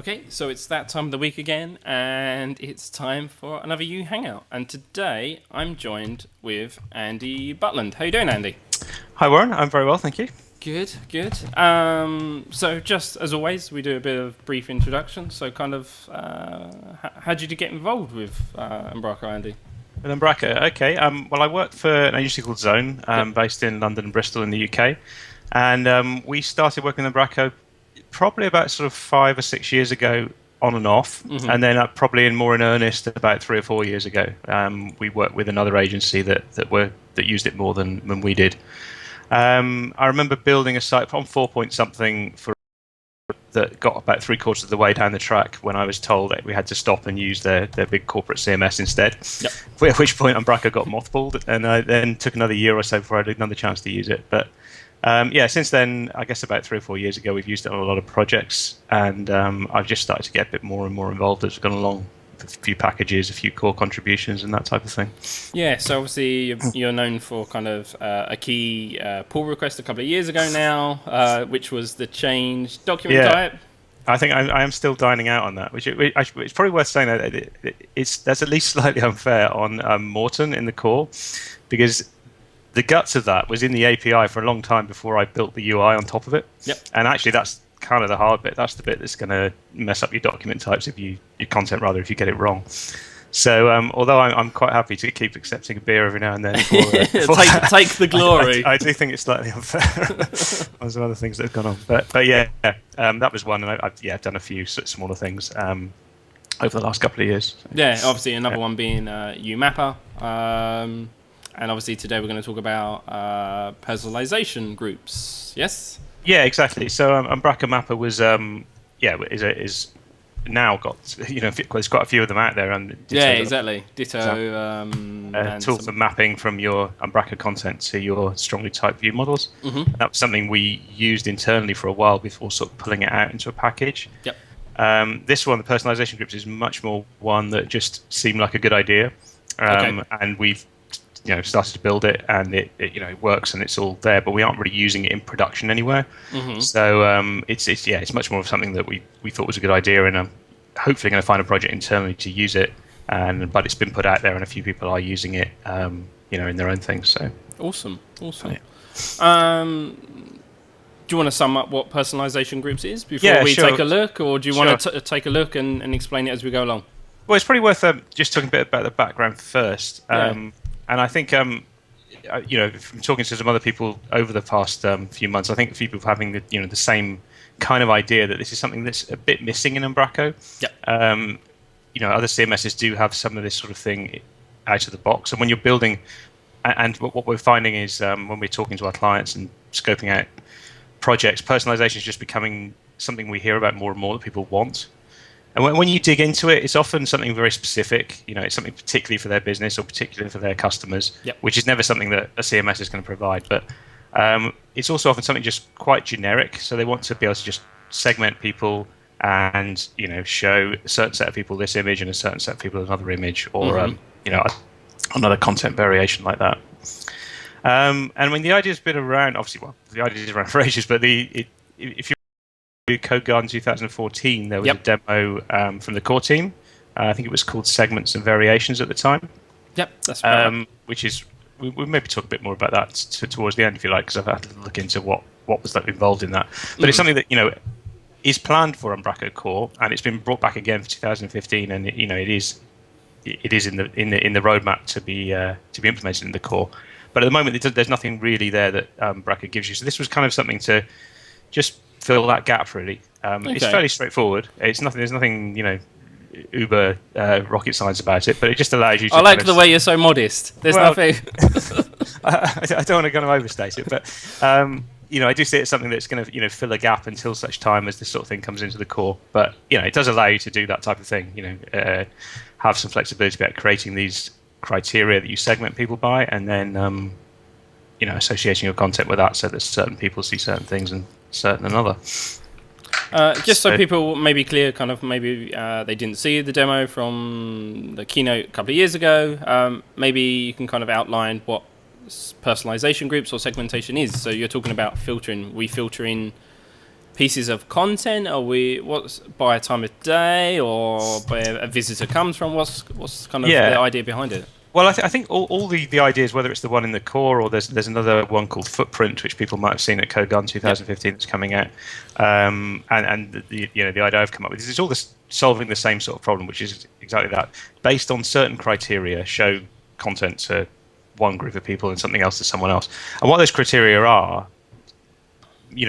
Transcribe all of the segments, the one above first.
Okay, so it's that time of the week again, and it's time for another You Hangout. And today I'm joined with Andy Butland. How you doing, Andy? Hi, Warren. I'm very well, thank you. Good, good. So just as always, we do a bit of brief introduction. So kind of, how did you get involved with Umbraco, Andy? With Umbraco, okay. Well, I work for an agency called Zone, based in London and Bristol in the UK. And we started working with Umbraco probably about sort of 5 or 6 years ago, on and off, and then probably more in earnest about 3 or 4 years ago. We worked with another agency that used it more than we did. I remember building a site on 4 point something that got about 3/4 of the way down the track when I was told that we had to stop and use their big corporate CMS instead. Yep. At which point Umbraco got mothballed, and I then took another year or so before I had another chance to use it. But since then, I guess about 3 or 4 years ago, we've used it on a lot of projects, and I've just started to get a bit more and more involved as we've gone along. A few packages, a few core contributions, and that type of thing. Yeah, so obviously you're known for kind of a key pull request a couple of years ago now, which was the change document type. I think I am still dining out on that, which it's probably worth saying that that's at least slightly unfair on Morton in the core, because the guts of that was in the API for a long time before I built the UI on top of it. Yep. And actually that's kind of the hard bit. That's the bit that's going to mess up your document types if you get it wrong. So although I'm quite happy to keep accepting a beer every now and then take the glory. I do think it's slightly unfair on some other things that have gone on. But that was one, and I've done a few smaller things over the last couple of years. So, yeah, obviously another one being UMapper. And obviously today we're going to talk about personalization groups. Yes? Yeah, exactly. So Umbraco Mapper was is now got there's quite a few of them out there, and exactly. Ditto. A tool for mapping from your Umbraco content to your strongly typed view models. Mm-hmm. That was something we used internally for a while before sort of pulling it out into a package. Yep. This one, the personalization groups, is much more one that just seemed like a good idea, and we've started to build it, and it works and it's all there, but we aren't really using it in production anywhere. Mm-hmm. So it's much more of something that we thought was a good idea, and I'm hopefully going to find a project internally to use it. But it's been put out there, and a few people are using it, in their own things. So awesome. Yeah. Do you want to sum up what personalization groups is before we take a look, or do you want to take a look and explain it as we go along? Well, it's probably worth just talking a bit about the background first. And I think, from talking to some other people over the past few months, I think a few people having the same kind of idea that this is something that's a bit missing in Umbraco. Yep. Other CMSs do have some of this sort of thing out of the box, and when you're building, and what we're finding is when we're talking to our clients and scoping out projects, personalization is just becoming something we hear about more and more that people want. And when you dig into it, it's often something very specific. It's something particularly for their business or particularly for their customers, which is never something that a CMS is going to provide. But it's also often something just quite generic. So they want to be able to just segment people and show a certain set of people this image and a certain set of people another image, or another content variation like that. And I mean, the idea's been around. Obviously, well, the idea's around for ages. But if you Code Garden 2014, there was a demo from the core team. I think it was called Segments and Variations at the time. Yep, that's right. Which is, we'll maybe talk a bit more about that towards the end if you like, because I've had to look into what was involved in that. But it's something that is planned for Umbraco Core, and it's been brought back again for 2015, and it is in the roadmap to be implemented in the core. But at the moment, there's nothing really there that Umbraco gives you. So this was kind of something to just fill that gap, really. It's fairly straightforward. There's nothing uber rocket science about it, but it just allows you to... I like the way you're so modest. There's nothing... I don't want to overstate it, but I do see it as something that's going to fill a gap until such time as this sort of thing comes into the core. But it does allow you to do that type of thing. Have some flexibility about creating these criteria that you segment people by, and then associating your content with that, so that certain people see certain things and certain another. Just so people may be clear, kind of maybe they didn't see the demo from the keynote a couple of years ago. Maybe you can kind of outline what personalization groups or segmentation is. So you're talking about filtering. We filter in pieces of content? Are we what's by a time of day or where a visitor comes from? What's kind of the idea behind it? Well, I think all the ideas, whether it's the one in the core or there's another one called Footprint, which people might have seen at CodeGun 2015 that's coming out, and the idea I've come up with is it's all this solving the same sort of problem, which is exactly that, based on certain criteria, show content to one group of people and something else to someone else. And what those criteria are,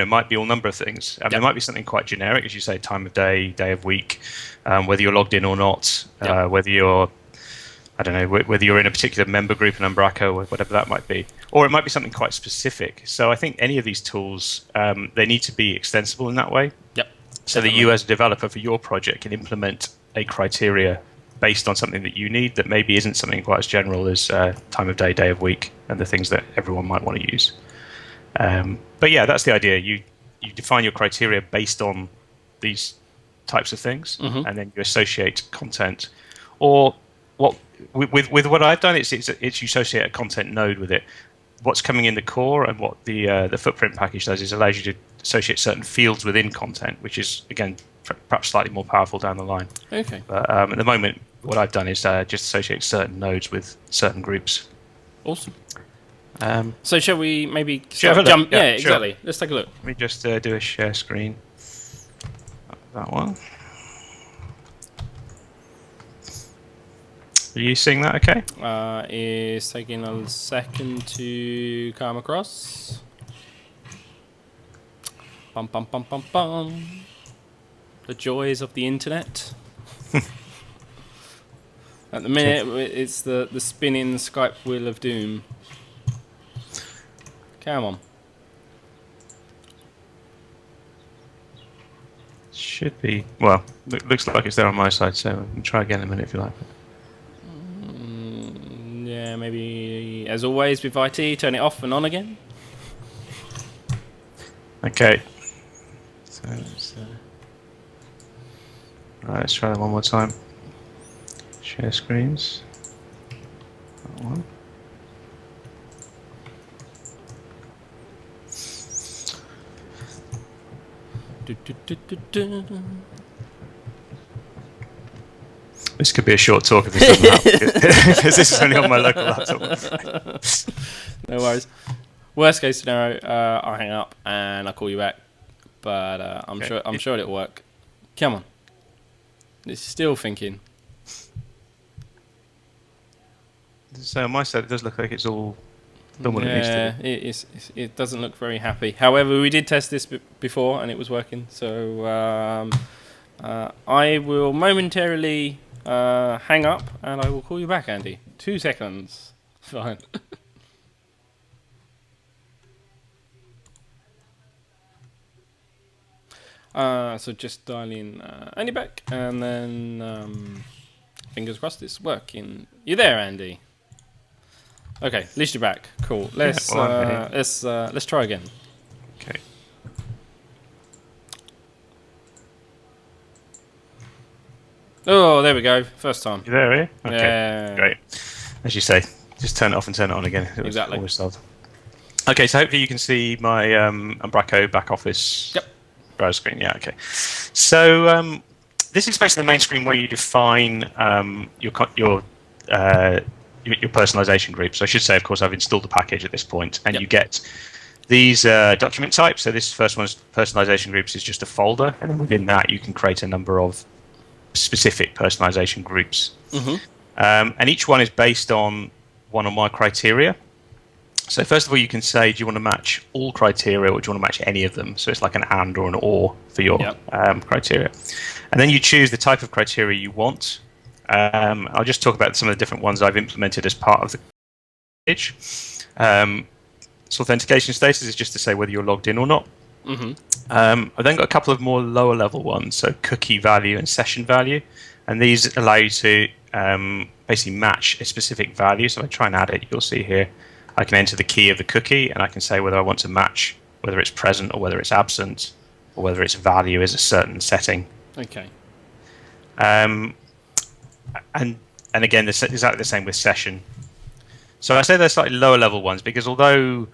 might be all number of things. There might be something quite generic, as you say, time of day, day of week, whether you're logged in or not, whether you're I don't know, whether you're in a particular member group in Umbraco or whatever that might be. Or it might be something quite specific. So I think any of these tools, they need to be extensible in that way. Yep. So that you as a developer for your project can implement a criteria based on something that you need that maybe isn't something quite as general as time of day, day of week, and the things that everyone might want to use. But yeah, that's the idea. You define your criteria based on these types of things, and then you associate content. Or with what I've done, it's you associate a content node with it. What's coming in the core and what the footprint package does is allows you to associate certain fields within content, which is again perhaps slightly more powerful down the line. Okay. But at the moment, what I've done is just associate certain nodes with certain groups. Awesome. So shall we maybe jump? Yeah, exactly. Sure. Let's take a look. Let me just do a share screen. That one. Are you seeing that okay? It's taking a second to come across. Bum, bum, bum, bum, bum. The joys of the internet. At the minute, it's the spinning Skype wheel of doom. Come on. Should be. Well, looks like it's there on my side, so we can try again in a minute if you like. Yeah, maybe as always with IT, turn it off and on again. Okay. So right, let's try that one more time. Share screens. That one. This could be a short talk if this doesn't happen, because this is only on my local laptop. No worries. Worst case scenario, I'll hang up and I'll call you back. But I'm sure it'll work. Come on. It's still thinking. So on my side, it does look like it's all done what it needs to do. It doesn't look very happy. However, we did test this before and it was working. So I will momentarily hang up and I will call you back, Andy. 2 seconds. Fine. So just dial in Andy back and then fingers crossed it's working. You there, Andy? Okay, at least you're back. Cool. Let's try again. Okay. Oh, there we go. First time. You there, are you? Okay. Yeah. Great. As you say, just turn it off and turn it on again. It exactly. Always solved. Okay, so hopefully you can see my Umbraco back office browser screen. Yeah, okay. So this is basically the main screen where you define your personalization group. So I should say, of course, I've installed the package at this point, and you get these document types. So this first one is personalization groups is just a folder, and then within that you can create a number of specific personalization groups. And each one is based on one or more criteria. So first of all, you can say, do you want to match all criteria or do you want to match any of them? So it's like an and or an or for your criteria. And then you choose the type of criteria you want. I'll just talk about some of the different ones I've implemented as part of the package. So authentication status is just to say whether you're logged in or not. I've then got a couple of more lower level ones, so cookie value and session value. And these allow you to basically match a specific value. So if I try and add it, you'll see here, I can enter the key of the cookie and I can say whether I want to match whether it's present or whether it's absent or whether its value is a certain setting. Okay. And again, exactly the same with session. So I say they're slightly lower level ones because although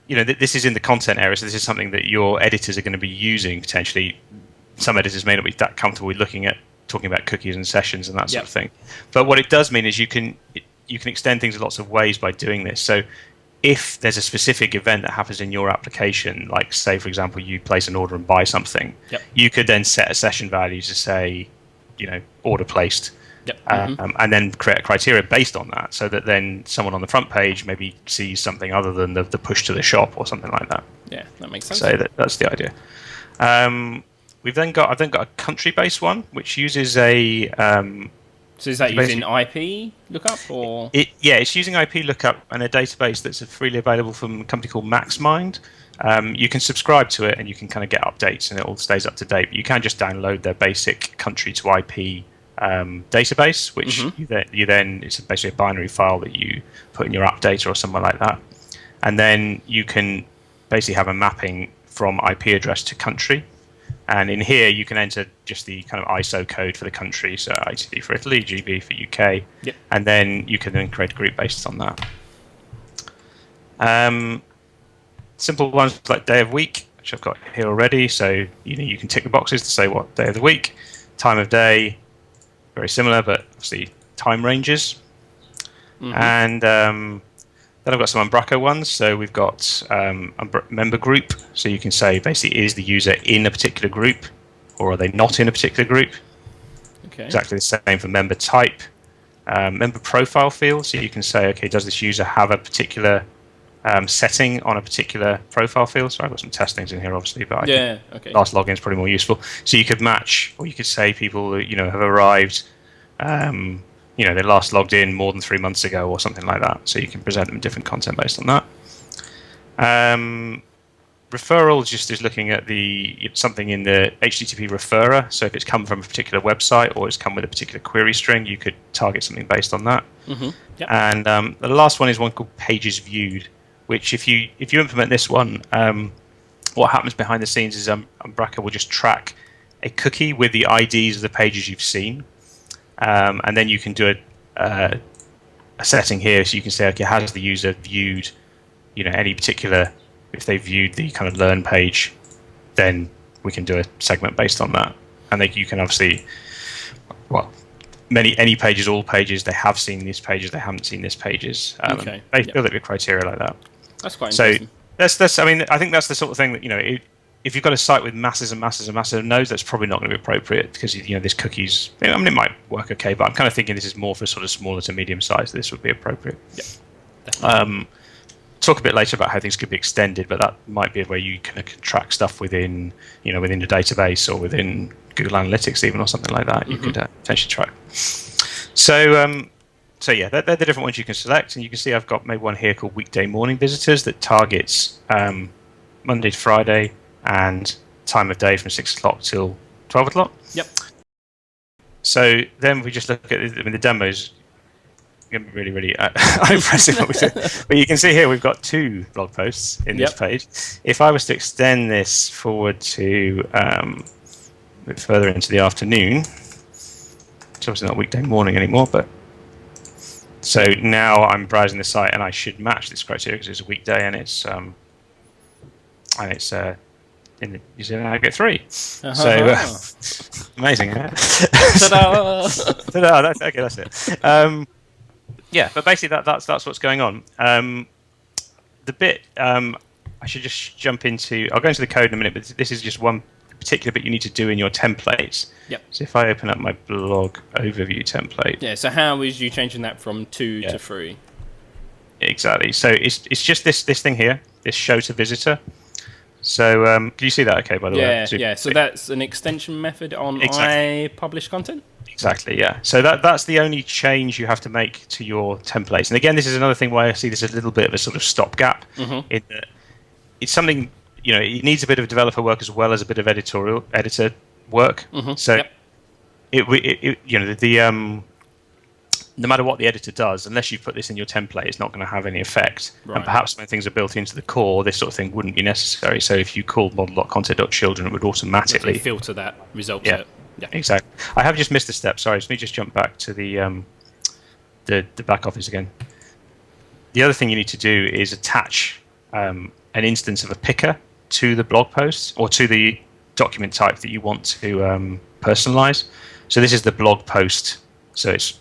this is in the content area, so this is something that your editors are going to be using potentially. Some editors may not be that comfortable with talking about cookies and sessions and that sort of thing. But what it does mean is you can extend things in lots of ways by doing this. So if there's a specific event that happens in your application, like say, for example, you place an order and buy something, you could then set a session value to say, order placed. And then create a criteria based on that, so that then someone on the front page maybe sees something other than the push to the shop or something like that. Yeah, that makes sense. So that's the idea. I've then got a country-based one, which uses a. So is that using IP lookup or? It's using IP lookup and a database that's freely available from a company called MaxMind. You can subscribe to it and you can kind of get updates and it all stays up to date. But you can just download their basic country to IP database, which you then it's basically a binary file that you put in your app data or somewhere like that, and then you can basically have a mapping from IP address to country. And in here, you can enter just the kind of ISO code for the country, so ITV for Italy, GB for UK, and then you can then create a group based on that. Simple ones like day of week, which I've got here already. So you can tick the boxes to say what day of the week, time of day, very similar, but obviously time ranges. And then I've got some Umbraco ones. So we've got member group. So you can say basically, is the user in a particular group or are they not in a particular group? Okay. Exactly the same for member type. Member profile field. So you can say, okay, does this user have a particular setting on a particular profile field? So I've got some test things in here, obviously, but last login is probably more useful. So you could match, or you could say people have arrived. They last logged in more than 3 months ago or something like that. So you can present them different content based on that. Referral just is looking at something in the HTTP referrer. So if it's come from a particular website or it's come with a particular query string, you could target something based on that. And the last one is one called pages viewed, which if you implement this one, what happens behind the scenes is Umbraco will just track a cookie with the IDs of the pages you've seen. And then you can do a setting here, so you can say, okay, has the user viewed, any particular? If they viewed the kind of learn page, then we can do a segment based on that. And you can obviously, any pages, all pages, they have seen these pages, they haven't seen these pages. They build up your criteria like that. That's quite interesting. So I think that's the sort of thing that if you've got a site with masses and masses and masses of nodes, that's probably not going to be appropriate because this cookies. It might work okay, but I'm kind of thinking this is more for sort of smaller to medium size. This would be appropriate. Talk a bit later about how things could be extended, but that might be where you can track stuff within within your database or within Google Analytics even or something like that. You could potentially track. So yeah, they're the different ones you can select, and you can see I've got maybe one here called weekday morning visitors that targets Monday to Friday and time of day from 6 o'clock till 12 o'clock. So then we just look at the demos. Going to be really, really impressive what we do. But you can see here we've got 2 blog posts in this page. If I was to extend this forward to a bit further into the afternoon, it's obviously not weekday morning anymore, but so now I'm browsing the site and I should match this criteria because it's a weekday and it's in the New Zealand I get 3. So amazing. Ta-da! Ta-da! That's it. But basically that's what's going on. The bit I should just jump into. I'll go into the code in a minute, but this is just one particular bit you need to do in your templates. So if I open up my blog overview template. So how is you changing that from 2 to 3? Exactly. So it's just this thing here, this show to visitor. So can you see that okay, by the way? So that's an extension method on I publish content? Exactly, yeah. So that's the only change you have to make to your templates. And again, this is another thing why I see this as a little bit of a sort of stopgap. In that it's something, it needs a bit of developer work as well as a bit of editor work. So no matter what the editor does, unless you put this in your template, it's not going to have any effect. Right. And perhaps when things are built into the core, this sort of thing wouldn't be necessary. So if you called model.content.children, it would automatically filter that result set. Yeah, exactly. I have just missed a step. Sorry, let me just jump back to the back office again. The other thing you need to do is attach a an instance of a picker to the blog post or to the document type that you want to personalize. So this is the blog post. So it's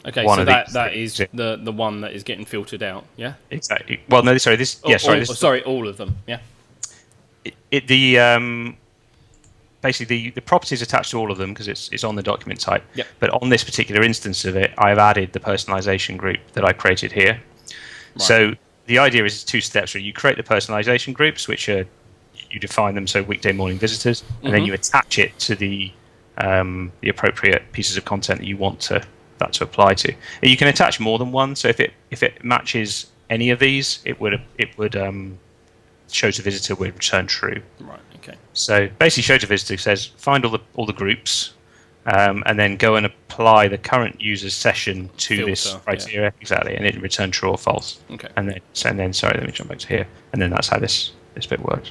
Okay, one so of that these. is the one that is getting filtered out, yeah? Exactly. Well, no, sorry. This. Yeah, sorry. All of them, yeah. Basically the property is attached to all of them because it's on the document type. Yep. But on this particular instance of it, I've added the personalization group that I created here. Right. So the idea is 2 steps. Where you create the personalization groups, which are you define them, so weekday morning visitors, and then you attach it to the appropriate pieces of content that you want that to apply to. And you can attach more than one. So if it matches any of these, it would show to visitor would return true. Right. Okay. So basically, show to visitor says find all the groups, and then go and apply the current user's session to filter, this criteria exactly, and it return true or false. Okay. And then sorry, let me jump back to here, and then that's how this bit works.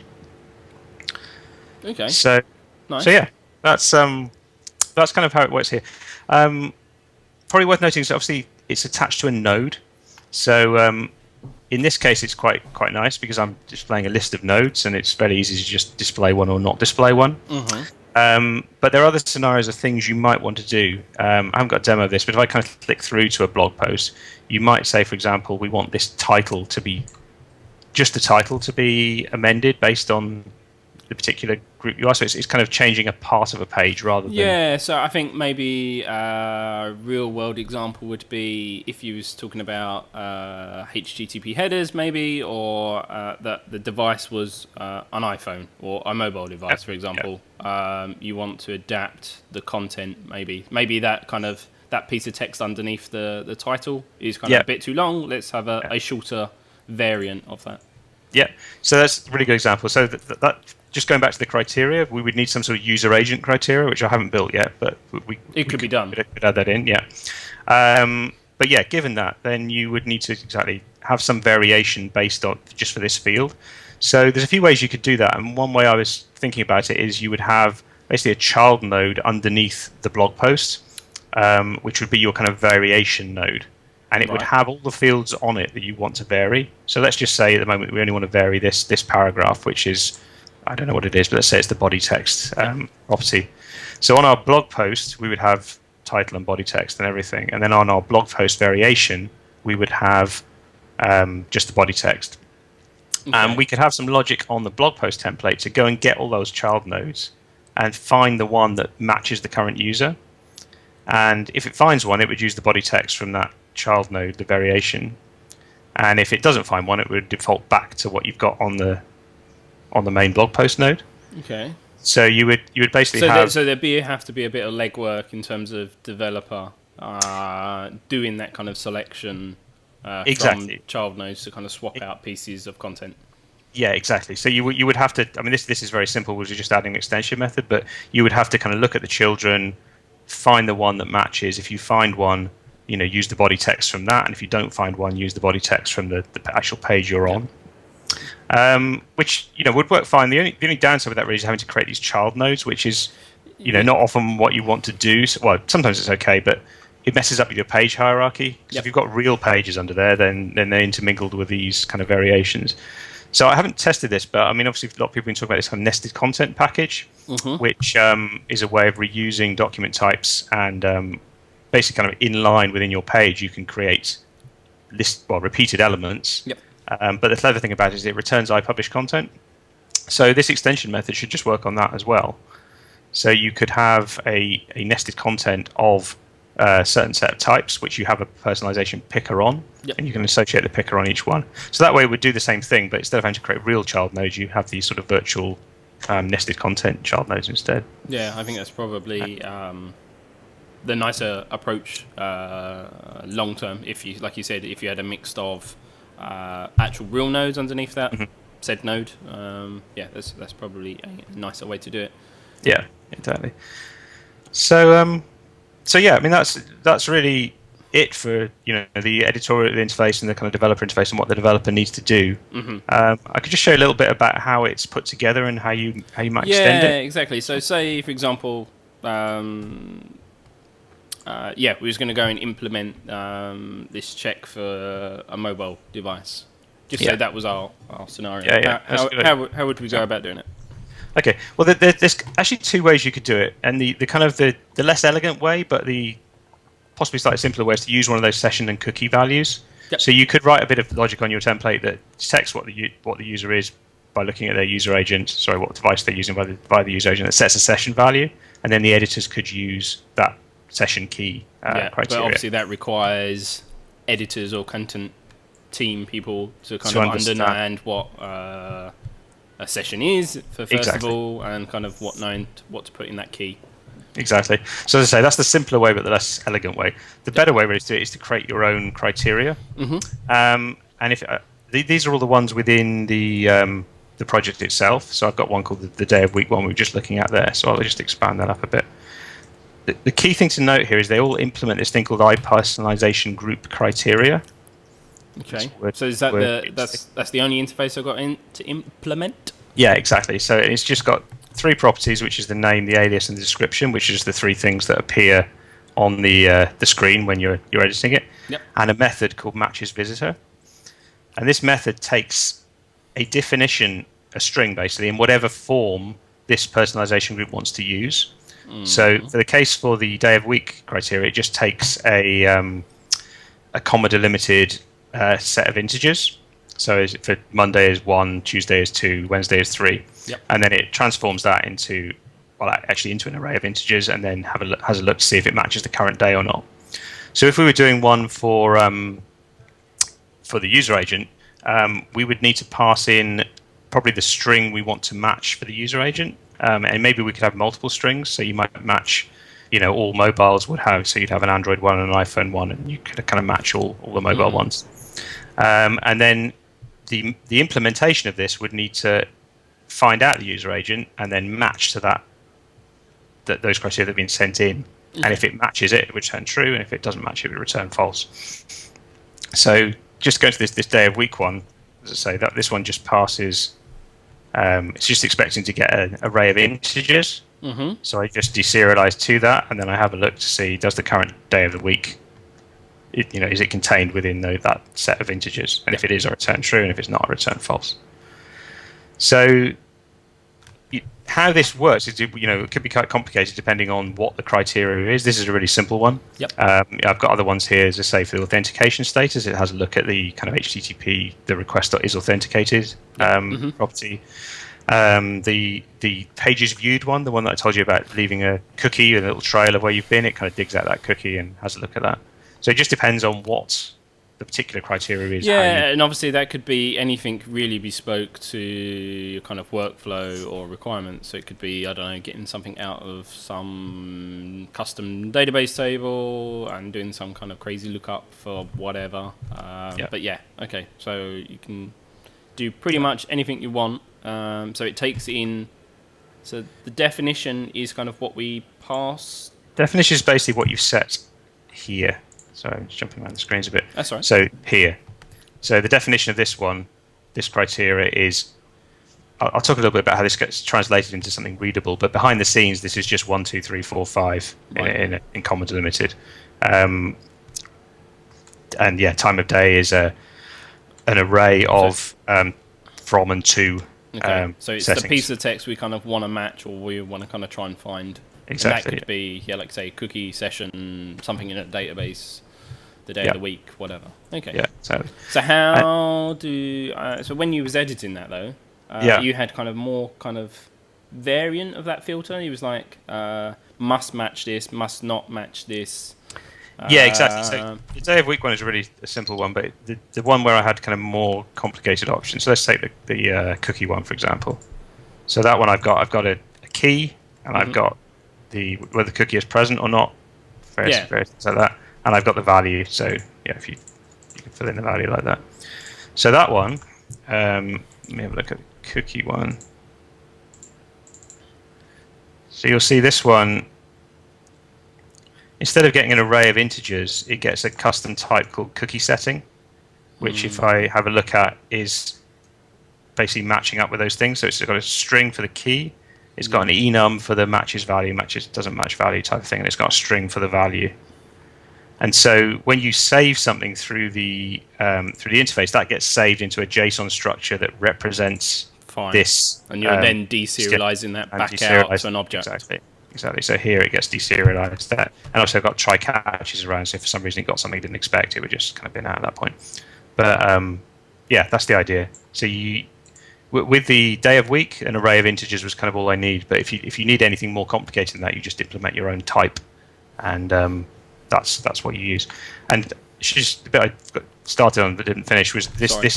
Okay. So nice. So yeah, that's kind of how it works here. Probably worth noting is obviously it's attached to a node. So in this case, it's quite nice because I'm displaying a list of nodes, and it's very easy to just display one or not display one. But there are other scenarios of things you might want to do. I haven't got a demo of this, but if I kind of click through to a blog post, you might say, for example, we want this title to be just the title to be amended based on the particular group you are. So it's kind of changing a part of a page rather than... Yeah, so I think maybe a real-world example would be if you was talking about HTTP headers, maybe, or that the device was an iPhone or a mobile device, for example. You want to adapt the content, maybe that kind of that piece of text underneath the title is kind of a bit too long. Let's have a shorter variant of that. Yeah, so that's a really good example. So that just going back to the criteria, we would need some sort of user agent criteria, which I haven't built yet, but we could be done. We could add that in, yeah. But yeah, given that, then you would need to exactly have some variation based on just for this field. So there's a few ways you could do that, and one way I was thinking about it is you would have basically a child node underneath the blog post, which would be your kind of variation node. And it would have all the fields on it that you want to vary. So let's just say at the moment we only want to vary this paragraph, which is, I don't know what it is, but let's say it's the body text property. So on our blog post, we would have title and body text and everything. And then on our blog post variation, we would have just the body text. Okay. And we could have some logic on the blog post template to go and get all those child nodes and find the one that matches the current user. And if it finds one, it would use the body text from that child node, the variation. And if it doesn't find one, it would default back to what you've got on the main blog post node. Okay. So you would basically so there'd have to be a bit of legwork in terms of developer doing that kind of selection from child nodes to kind of swap out pieces of content. Yeah, exactly. So you would have to. I mean, this is very simple. We're just adding an extension method, but you would have to kind of look at the children, find the one that matches. If you find one, use the body text from that, and if you don't find one, use the body text from the actual page you're on. Which would work fine. The only downside with that really is having to create these child nodes, which is not often what you want to do. So, well, sometimes it's okay, but it messes up with your page hierarchy. Because if you've got real pages under there, then they're intermingled with these kind of variations. So I haven't tested this, but I mean, obviously, a lot of people have been talking about this kind of nested content package, which is a way of reusing document types and basically kind of in line within your page, you can create repeated elements. Yep. But the clever thing about it is it returns iPublish content. So this extension method should just work on that as well. So you could have a nested content of a certain set of types, which you have a personalization picker on, and you can associate the picker on each one. So that way it would do the same thing, but instead of having to create real child nodes, you have these sort of virtual nested content child nodes instead. Yeah, I think that's probably the nicer approach long term. If you, like you said, if you had a mix of actual real nodes underneath that said node, that's probably a nicer way to do it. Yeah, exactly. So yeah, I mean that's really it for the editorial interface and the kind of developer interface and what the developer needs to do. I could just show you a little bit about how it's put together and how you might extend it. Yeah, exactly. So say for example, we was going to go and implement this check for a mobile device. Just say that was our scenario. Yeah. How would we go about doing it? Okay. Well, there's actually two ways you could do it, and the kind of the less elegant way, but the possibly slightly simpler way is to use one of those session and cookie values. Yep. So you could write a bit of logic on your template that detects what the user is by looking at their user agent. Sorry, what device they're using by the user agent that sets a session value, and then the editors could use that session key criteria. But obviously that requires editors or content team people to kind of understand what a session is first of all, and kind of what to put in that key. Exactly. So as I say, that's the simpler way, but the less elegant way. The better way really to do it is to create your own criteria. And if these are all the ones within the project itself. So I've got one called the day of week one we were just looking at there. So I'll just expand that up a bit. The key thing to note here is they all implement this thing called Personalization Group criteria. Okay. So is that that's the only interface I've got to implement? Yeah, exactly. So it's just got three properties, which is the name, the alias, and the description, which is the three things that appear on the screen when you're editing it. Yep. And a method called matches visitor. And this method takes a definition, a string basically, in whatever form this personalization group wants to use. So for the case for the day of week criteria, it just takes a comma delimited set of integers. So for Monday is 1, Tuesday is 2, Wednesday is 3. Yep. And then it transforms that into an array of integers, and then has a look to see if it matches the current day or not. So if we were doing one for the user agent, we would need to pass in probably the string we want to match for the user agent. And maybe we could have multiple strings. So you might match, all mobiles would have. So you'd have an Android one and an iPhone one, and you could kind of match all the mobile ones. And then the implementation of this would need to find out the user agent and then match to those criteria that have been sent in. And if it matches it would return true, and if it doesn't match it would return false. So just going to this day of week one, as I say, that this one just passes. It's just expecting to get an array of integers. So I just deserialize to that, and then I have a look to see, does the current day of the week, is it contained within that set of integers? And if it is, I return true, and if it's not, I return false. So how this works is, it could be quite complicated depending on what the criteria is. This is a really simple one. Yep. I've got other ones here, as I say, for the authentication status. It has a look at the kind of HTTP, the request.isAuthenticated property. The pages viewed one, the one that I told you about, leaving a cookie, a little trail of where you've been, it kind of digs out that cookie and has a look at that. So it just depends on what the particular criteria is. Yeah, and obviously that could be anything really bespoke to your kind of workflow or requirements. So it could be, I don't know, getting something out of some custom database table and doing some kind of crazy lookup for whatever. But yeah, okay. So you can do pretty much anything you want. So it takes in. So the definition is kind of what we pass. Definition is basically what you've set here. Sorry, I'm just jumping around the screens a bit. That's all right. So here. So the definition of this one, this criteria is, I'll talk a little bit about how this gets translated into something readable, but behind the scenes, this is just 1, 2, 3, 4, 5 in comma delimited. And yeah, time of day is an array of from and to so it's settings. the piece of text we kind of want to match, or we want to kind of try and find. Exactly. And that could be, like say, cookie session, something in a database, the day of the week, whatever. Okay. Yeah. So how so when you was editing that though, you had kind of more kind of variant of that filter. He was like, must match this, must not match this. Yeah, exactly. So the day of week one is really a simple one, but the one where I had kind of more complicated options. So let's take the cookie one, for example. So that one I've got a key, and I've got whether the cookie is present or not, various things like that, and I've got the value. So yeah, if you can fill in the value like that. So that one, let me have a look at the cookie one. So you'll see this one. Instead of getting an array of integers, it gets a custom type called cookie setting, which if I have a look at is basically matching up with those things. So it's got a string for the key, it's got an enum for the matches value, matches doesn't match value type of thing, and it's got a string for the value. And so when you save something through the interface, that gets saved into a JSON structure that represents this. And you're then deserializing that back out to an object. Exactly. So here it gets deserialized. And also got try catches around. So if for some reason it got something it didn't expect, it would just kind of bin out at that point. But yeah, that's the idea. So with the day of week, an array of integers was kind of all I need. But if you need anything more complicated than that, you just implement your own type, and that's what you use. And just the bit I got started on but didn't finish was this. Sorry.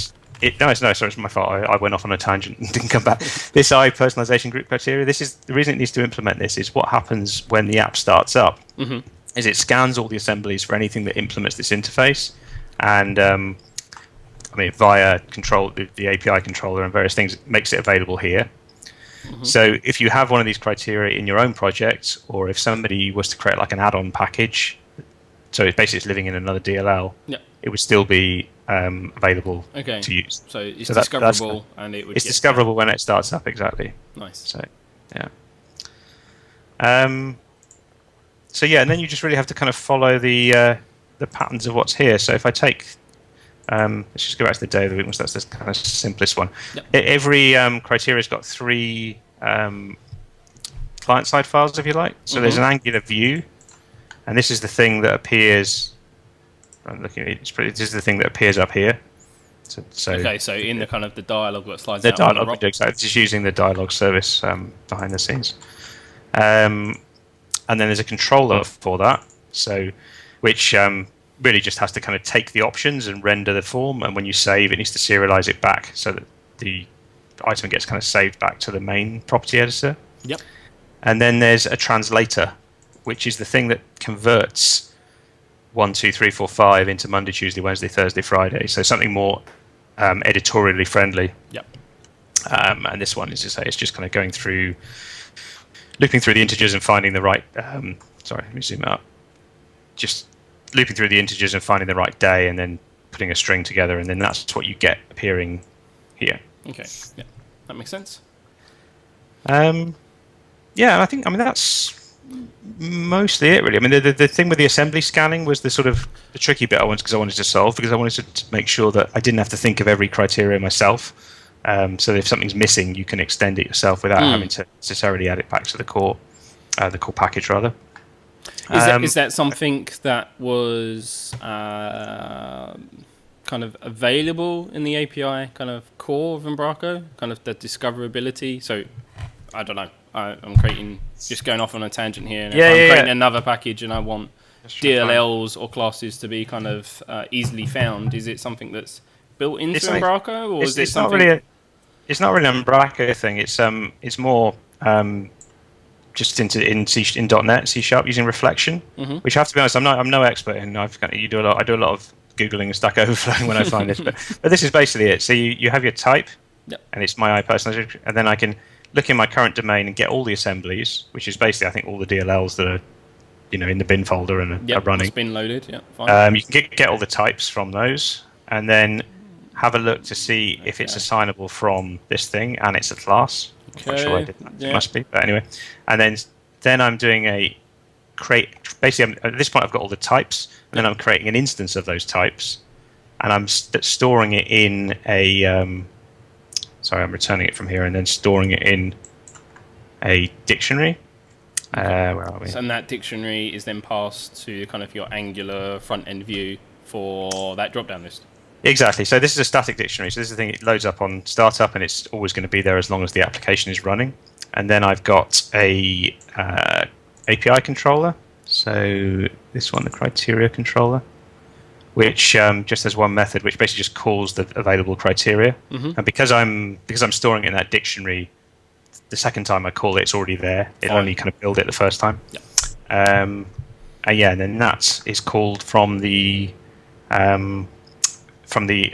It's my fault. I went off on a tangent and didn't come back. This personalization group criteria. This is the reason it needs to implement this. Is what happens when the app starts up. Mm-hmm. Is it scans all the assemblies for anything that implements this interface, and via the API controller and various things, it makes it available here. Mm-hmm. So if you have one of these criteria in your own project, or if somebody was to create like an add-on package, so it's basically living in another DLL, it would still be available to use. So it's discoverable, and it's discoverable when it starts up. Exactly. Nice. So yeah. So yeah, and then you just really have to kind of follow the patterns of what's here. So if I take, let's just go back to the day of the week, that's the kind of simplest one. Yep. Every criteria's got 3 client-side files, if you like. So there's an Angular view, and this is the thing that appears. I'm looking at it. This is the thing that appears up here. So in the kind of the dialog that slides the out. Dialog window, just using the dialog service behind the scenes. And then there's a controller for that, which really just has to kind of take the options and render the form. And when you save, it needs to serialize it back so that the item gets kind of saved back to the main property editor. Yep. And then there's a translator, which is the thing that converts 1, 2, 3, 4, 5 into Monday, Tuesday, Wednesday, Thursday, Friday. So something more editorially friendly. Yep. And this one is to say it's just kind of going through, looping through the integers and finding the right. Sorry, let me zoom out. Just looping through the integers and finding the right day, and then putting a string together, and then that's what you get appearing here. Okay. Yeah, that makes sense. Yeah, I mean that's mostly it, really. I mean, the thing with the assembly scanning was the sort of the tricky bit I wanted to solve, because I wanted to make sure that I didn't have to think of every criteria myself. So that if something's missing, you can extend it yourself without having to necessarily add it back to the core package, rather. Is that something that was kind of available in the API kind of core of Umbraco, kind of the discoverability? So I don't know. I'm just going off on a tangent here. I'm creating another package and I want DLLs or classes to be kind of easily found. Is it something that's built into Umbraco, or is it something? It's not really an Umbraco thing. It's more just in .NET C# using reflection, which I have to be honest, I'm no expert in. I do a lot of googling and Stack Overflow when I find this, but this is basically it. So you have your type, and it's my personalization, and then I can look in my current domain and get all the assemblies, which is basically I think all the DLLs that are in the bin folder and are running. It's been loaded. Yeah, fine. You can get all the types from those, and then have a look to see if it's assignable from this thing and it's a class. I'm not sure I did that. It must be, but anyway. And then I'm doing a create. Basically, at this point, I've got all the types, and then I'm creating an instance of those types, and I'm storing it in a. Sorry, I'm returning it from here and then storing it in a dictionary. Where are we? And that dictionary is then passed to kind of your Angular front-end view for that drop-down list. Exactly. So this is a static dictionary. So this is the thing, it loads up on startup, and it's always going to be there as long as the application is running. And then I've got a API controller. So this one, the criteria controller, which just has one method, which basically just calls the available criteria. And because I'm storing it in that dictionary, the second time I call it, it's already there. It only kind of build it the first time. And then that is called from the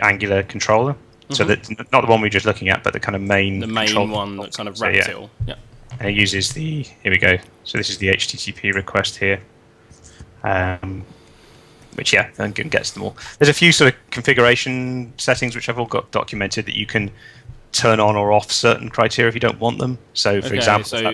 Angular controller. So that not the one we were just looking at, but the kind of main one that kind of wraps it all. Yeah. And it uses here we go. So this is the HTTP request here. Which then gets them all. There's a few sort of configuration settings which I've all got documented that you can turn on or off certain criteria if you don't want them. So for example,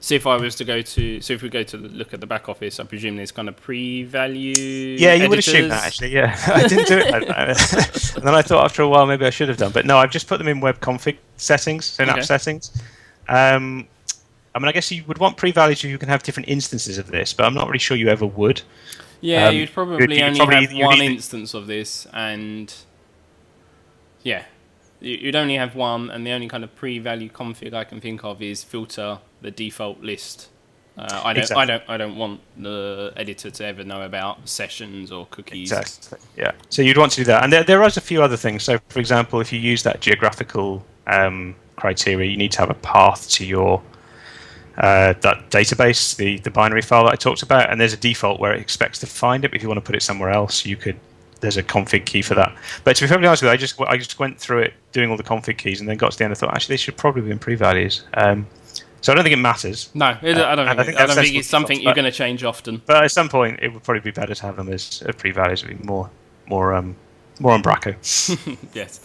So if we go to look at the back office, I presume there's kind of pre-value. Yeah, you would assume that actually. Yeah, I didn't do it like that. And then I thought after a while maybe I should have done, but no, I've just put them in web config settings, so in app settings. I mean, I guess you would want pre-values so you can have different instances of this, but I'm not really sure you ever would. Yeah, you'd probably only have one instance of this, and yeah, you'd only have one, and the only kind of pre-value config I can think of is filter the default list. I don't want the editor to ever know about sessions or cookies. Exactly. Yeah. So you'd want to do that, and there are a few other things. So, for example, if you use that geographical criteria, you need to have a path to your that database, the binary file that I talked about, and there's a default where it expects to find it. But if you want to put it somewhere else, there's a config key for that. But to be perfectly honest with you, I just went through it doing all the config keys, and then got to the end and thought, actually, they should probably be in pre-values. So I don't think it matters. No, I don't think it's something you're going to change often. But at some point, it would probably be better to have them as pre-values. It would be more Umbraco. Yes.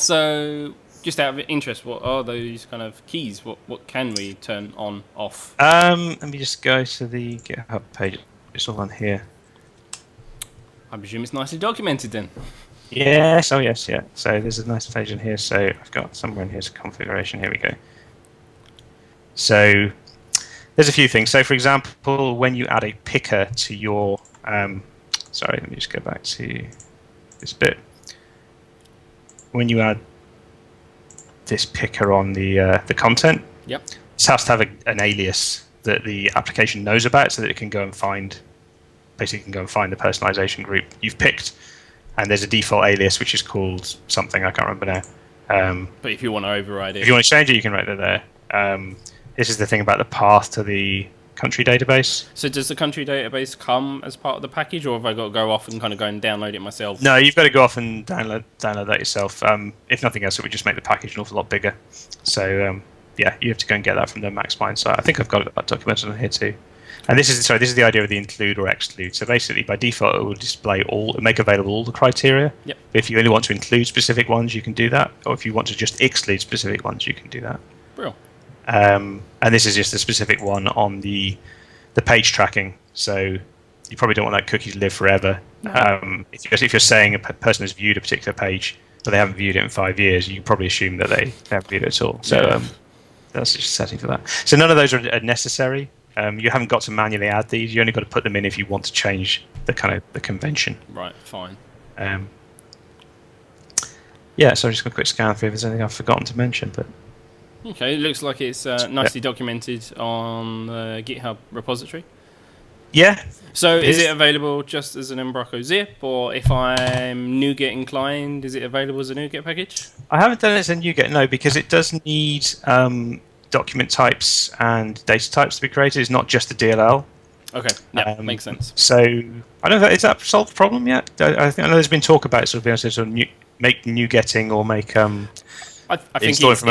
So just out of interest, what are those kind of keys? What can we turn on, off? Let me just go to the GitHub page. It's all on here. I presume it's nicely documented then. Yes, yeah. So there's a nice page in here. So I've got somewhere in here's configuration. Here we go. So there's a few things. So for example, when you add a picker to your, sorry, let me just go back to this bit. When you add this picker on the content, yep, this has to have an alias that the application knows about, so that it can go and find the personalization group you've picked, and there's a default alias which is called something I can't remember now. But if you want to override it, if you want to change it, you can write it there. This is the thing about the path to the country database. So does the country database come as part of the package, or have I got to go off and kind of go and download it myself? No, you've got to go off and download that yourself. If nothing else, it would just make the package an awful lot bigger. So yeah, you have to go and get that from the MaxMind site. I think I've got that documented on here too. And this is the idea of the include or exclude. So basically, by default, it will display make available all the criteria. Yep. If you only want to include specific ones, you can do that. Or if you want to just exclude specific ones, you can do that. Real. And this is just a specific one on the page tracking. So you probably don't want that cookie to live forever. No. If you're saying a person has viewed a particular page, but they haven't viewed it in 5 years, you probably assume that they haven't viewed it at all. So that's just a setting for that. So none of those are necessary. You haven't got to manually add these. You only got to put them in if you want to change the convention. Right. Fine. Yeah. So I'm just going to quick scan through if there's anything I've forgotten to mention, but. Okay, it looks like it's nicely documented on the GitHub repository. Yeah. So is it available just as an Umbraco zip, or if I'm NuGet inclined, is it available as a NuGet package? I haven't done it as a NuGet, no, because it does need document types and data types to be created. It's not just the DLL. Okay, yeah, makes sense. So I don't know, is that solved the problem yet? I know there's been talk about being able to sort of make NuGetting or make I think it's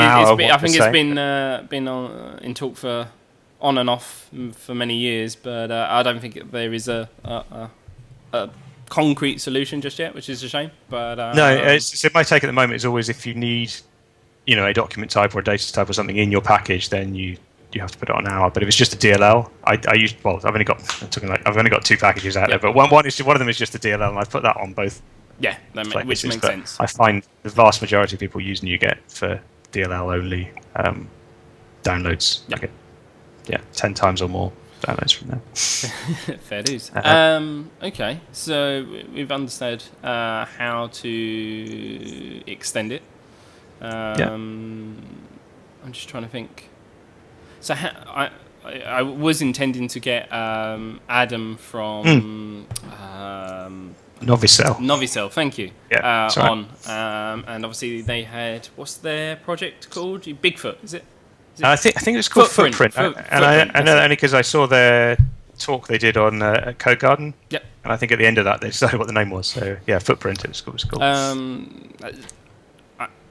been in talk for on and off for many years, but I don't think there is a concrete solution just yet, which is a shame. But no, so my take at the moment is always if you need, a document type or a data type or something in your package, then you have to put it on our. But if it's just a DLL, I've only got two packages out there, but one of them is just a DLL, and I've put that on both. Yeah, which makes sense. I find the vast majority of people use NuGet for DLL only downloads. Yeah. 10 times or more downloads from them. Fair dues. Okay, so we've understood how to extend it. I'm just trying to think. So I was intending to get Adam from Novicell, thank you. Yeah, on, and obviously they had, what's their project called? Bigfoot, is it? I think it was called Footprint. I know that only because I saw their talk they did on Code Garden. Yep. And I think at the end of that they decided what the name was. So yeah, Footprint. It was cool.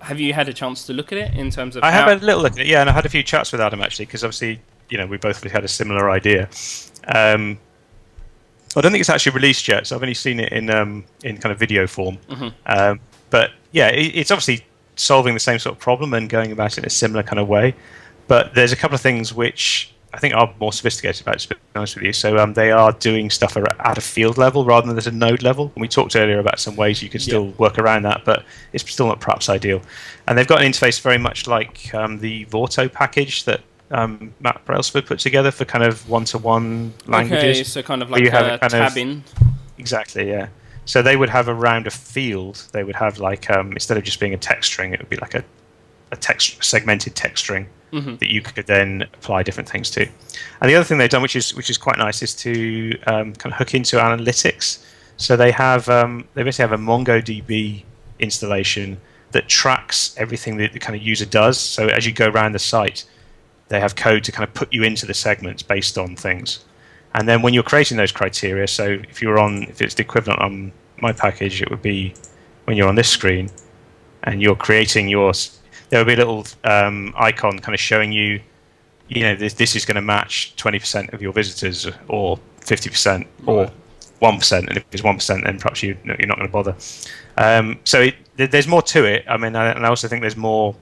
Have you had a chance to look at it in terms of? I have had a little look at it. Yeah, and I had a few chats with Adam actually, because obviously we both had a similar idea. I don't think it's actually released yet, so I've only seen it in kind of video form. Mm-hmm. But yeah, it's obviously solving the same sort of problem and going about it in a similar kind of way. But there's a couple of things which I think are more sophisticated about it, to be honest with you. So they are doing stuff at a field level rather than at a node level. And we talked earlier about some ways you could still work around that, but it's still not perhaps ideal. And they've got an interface very much like the Vorto package that Matt Brailsford put together for kind of one-to-one languages. Okay, so kind of like a tabbing. Exactly, yeah. So they would have around a field, they would have like, instead of just being a text string, it would be like a segmented text string that you could then apply different things to. And the other thing they've done, which is quite nice, is to kind of hook into analytics. So they basically have a MongoDB installation that tracks everything that the kind of user does. So as you go around the site, they have code to kind of put you into the segments based on things. And then when you're creating those criteria, so if it's the equivalent on my package, it would be when you're on this screen and you're creating yours, there will be a little icon kind of showing you, this is going to match 20% of your visitors or 50% or 1%. And if it's 1%, then perhaps you're not going to bother. So there's more to it. I mean, and I also think there's more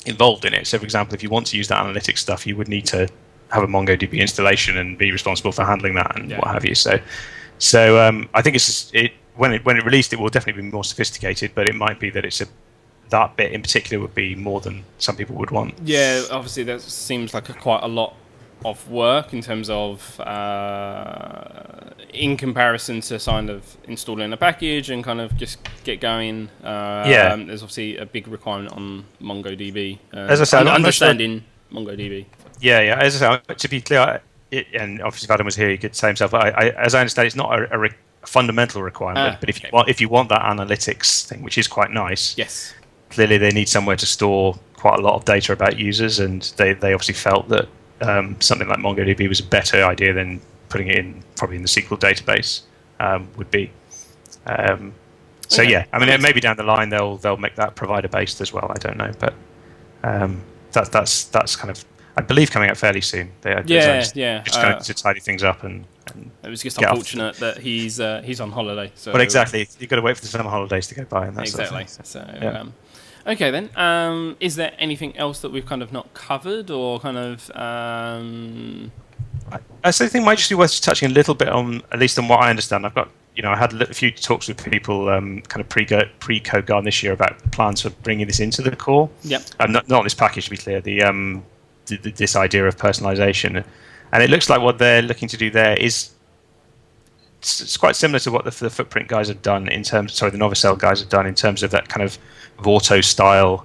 involved in it. So, for example, if you want to use that analytics stuff, you would need to have a MongoDB installation and be responsible for handling that and what have you. So I think when it released, it will definitely be more sophisticated, but it might be that that bit in particular would be more than some people would want. Yeah, obviously that seems like quite a lot of work in terms of in comparison to kind of installing a package and kind of just get going. There's obviously a big requirement on MongoDB. As I said, understanding MongoDB. Yeah. As I said, to be clear, and obviously if Adam was here, he could say himself. But as I understand, it's not a fundamental requirement. But if you want that analytics thing, which is quite nice, yes. Clearly, they need somewhere to store quite a lot of data about users, and they obviously felt that something like MongoDB was a better idea than putting it in probably in the SQL database would be. So yeah, I mean, maybe down the line they'll make that provider based as well. I don't know, but that's kind of, I believe, coming out fairly soon. Just kind of to tidy things up and it was just unfortunate that he's on holiday. So well, exactly, you've got to wait for the summer holidays to go by, and that exactly. Sort of thing. So. Okay then. Is there anything else that we've kind of not covered, or kind of? I think it might just be worth touching a little bit on, at least on what I understand. I had a few talks with people kind of pre-Code Garden this year about plans for bringing this into the core. Yep. Not this package, to be clear. This idea of personalization, and it looks like what they're looking to do there is it's quite similar to what the Footprint guys have done the Novacell guys have done in terms of that kind of Vorto style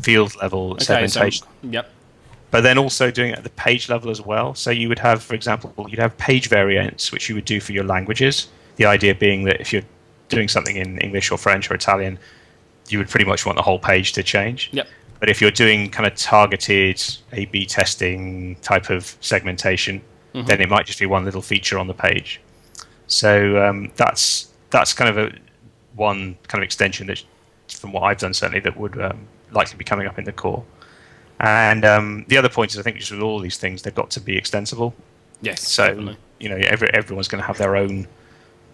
field level segmentation. Yep. But then also doing it at the page level as well. So you would have, for example, page variants, which you would do for your languages. The idea being that if you're doing something in English or French or Italian, you would pretty much want the whole page to change. Yep. But if you're doing kind of targeted A/B testing type of segmentation, then it might just be one little feature on the page. So that's kind of one kind of extension that, from what I've done certainly, that would likely be coming up in the core. And the other point is, I think, just with all these things, they've got to be extensible. Yes. So definitely. Everyone's going to have their own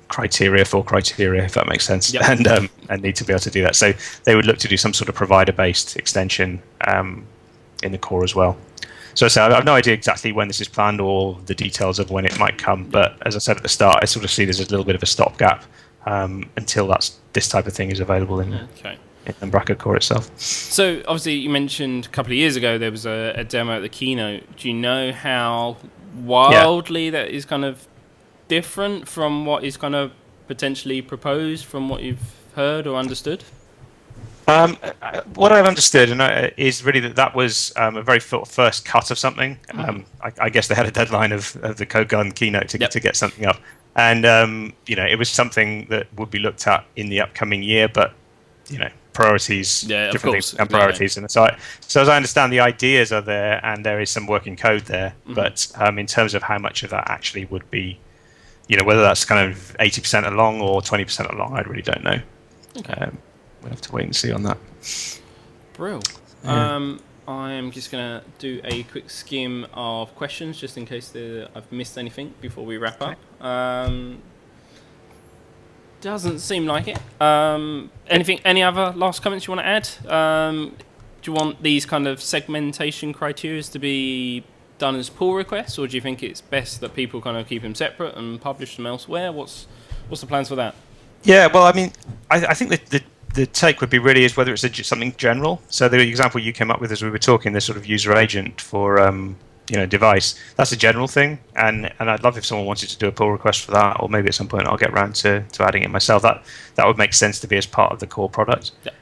criteria, if that makes sense, and need to be able to do that. So they would look to do some sort of provider-based extension in the core as well. So I have no idea exactly when this is planned or the details of when it might come. But as I said at the start, I sort of see there's a little bit of a stopgap until this type of thing is available in Umbraco core itself. So obviously you mentioned a couple of years ago there was a demo at the keynote. Do you know how wildly that is kind of different from what is kind of potentially proposed from what you've heard or understood? What I've understood is really that was a very first cut of something. I guess they had a deadline of the Code Garden keynote to get something up, and it was something that would be looked at in the upcoming year. But priorities, different things and priorities, and so as I understand, the ideas are there, and there is some working code there. But in terms of how much of that actually would be, whether that's kind of 80% along or 20% along, I really don't know. Okay. We'll have to wait and see on that. Brill. Yeah. I am just going to do a quick skim of questions just in case I've missed anything before we wrap up. Doesn't seem like it. Any other last comments you want to add? Do you want these kind of segmentation criteria to be done as pull requests, or do you think it's best that people kind of keep them separate and publish them elsewhere? What's the plans for that? Yeah, well, I mean, I think that the take would be really is whether it's something general. So the example you came up with as we were talking, this sort of user agent for device, that's a general thing, and I'd love if someone wanted to do a pull request for that, or maybe at some point I'll get around to adding it myself. That would make sense to be as part of the core product. Yeah.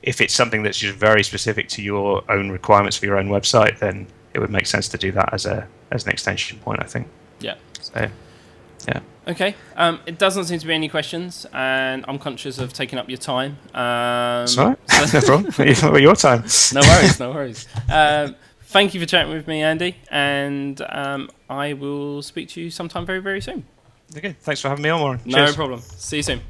If it's something that's just very specific to your own requirements for your own website, then it would make sense to do that as an extension point, I think. Yeah. So, yeah. Okay. It doesn't seem to be any questions, and I'm conscious of taking up your time. That's all right. No problem. Your time. No worries. Thank you for chatting with me, Andy, and I will speak to you sometime very, very soon. Okay. Thanks for having me on, Warren. No problem. See you soon.